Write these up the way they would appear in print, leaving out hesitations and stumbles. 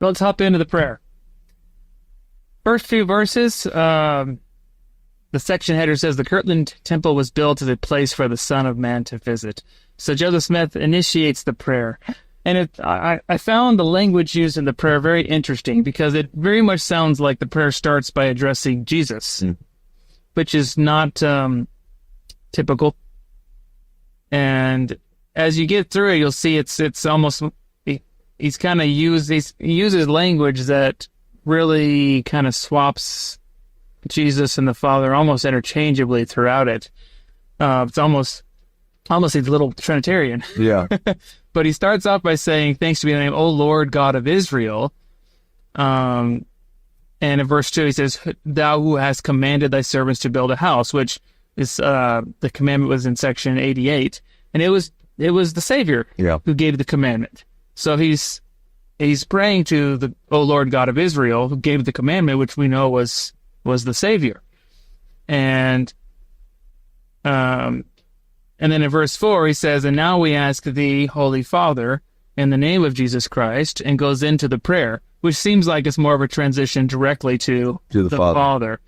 Let's hop into the prayer. First few verses, the section header says, the Kirtland Temple was built as a place for the Son of Man to visit. So Joseph Smith initiates the prayer. And I found the language used in the prayer very interesting because it very much sounds like the prayer starts by addressing Jesus, which is not typical. And as you get through it, you'll see it's almost, he's kind of he uses language that really kind of swaps Jesus and the Father almost interchangeably throughout it. It's almost a little Trinitarian. Yeah. But he starts off by saying, thanks to be the name, O Lord God of Israel. And in verse 2, he says, thou who hast commanded thy servants to build a house, which is, the commandment was in section 88. And it was the Savior who gave the commandment. So he's praying to the, O Lord God of Israel, who gave the commandment, which we know was the Savior. And then in verse 4, he says, and now we ask thee, Holy Father, in the name of Jesus Christ, and goes into the prayer, which seems like it's more of a transition directly to the Father.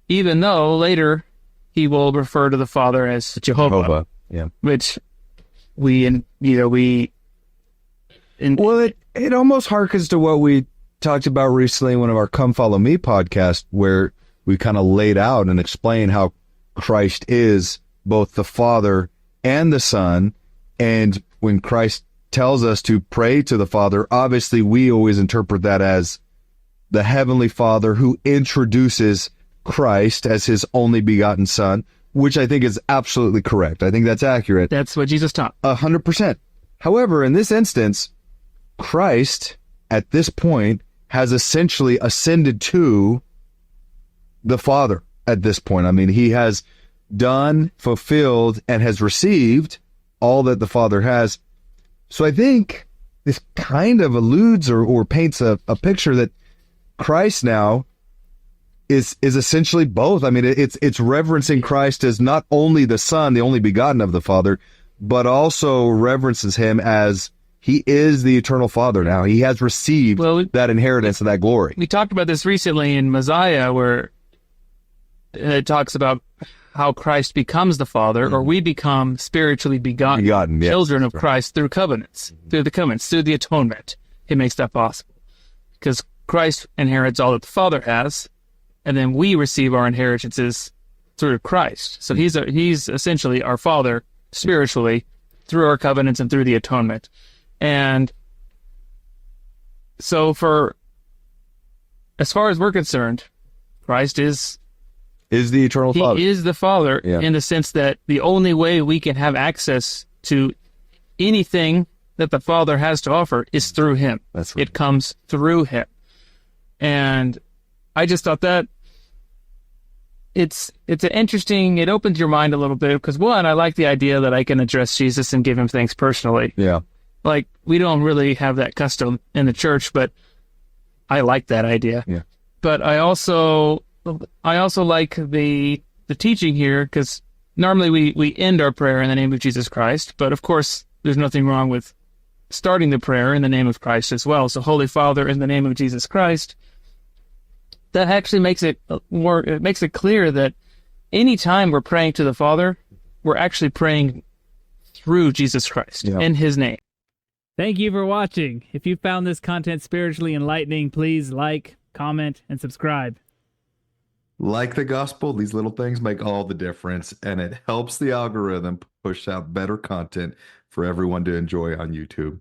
Even though later he will refer to the Father as Jehovah. Which it almost harkens to what we talked about recently in one of our Come Follow Me podcasts, where we kind of laid out and explained how Christ is both the Father and the Son. And when Christ tells us to pray to the Father, obviously we always interpret that as the Heavenly Father who introduces Christ as his only begotten Son, which I think is absolutely correct. I think that's accurate. That's what Jesus taught. 100%. However, in this instance, Christ, at this point, has essentially ascended to the Father at this point. I mean, he has done, fulfilled, and has received all that the Father has. So I think this kind of alludes or paints a picture that Christ now is essentially both. I mean, it's reverencing Christ as not only the Son, the only begotten of the Father, but also reverences him as he is the eternal Father now. He has received that inheritance and that glory. We talked about this recently in Messiah, where it talks about how Christ becomes the Father, or we become spiritually begotten children of Christ through covenants, through the atonement. He makes that possible. Because Christ inherits all that the Father has, and then we receive our inheritances through Christ. So he's essentially our Father spiritually through our covenants and through the atonement. And so as far as we're concerned, Christ is the eternal Father. He is the Father in the sense that the only way we can have access to anything that the Father has to offer is through him. That's right. It comes through him. And I just thought that it's an interesting, it opens your mind a little bit, because one, I like the idea that I can address Jesus and give him thanks personally. Yeah. Like, we don't really have that custom in the church, but I like that idea. Yeah. But I also like the teaching here, because normally we end our prayer in the name of Jesus Christ, but of course there's nothing wrong with starting the prayer in the name of Christ as well. So Holy Father, in the name of Jesus Christ, that actually makes it clear that anytime we're praying to the Father, we're actually praying through Jesus Christ in his name. Thank you for watching. If you found this content spiritually enlightening, please like, comment, and subscribe. Like the gospel, these little things make all the difference, and it helps the algorithm push out better content for everyone to enjoy on YouTube.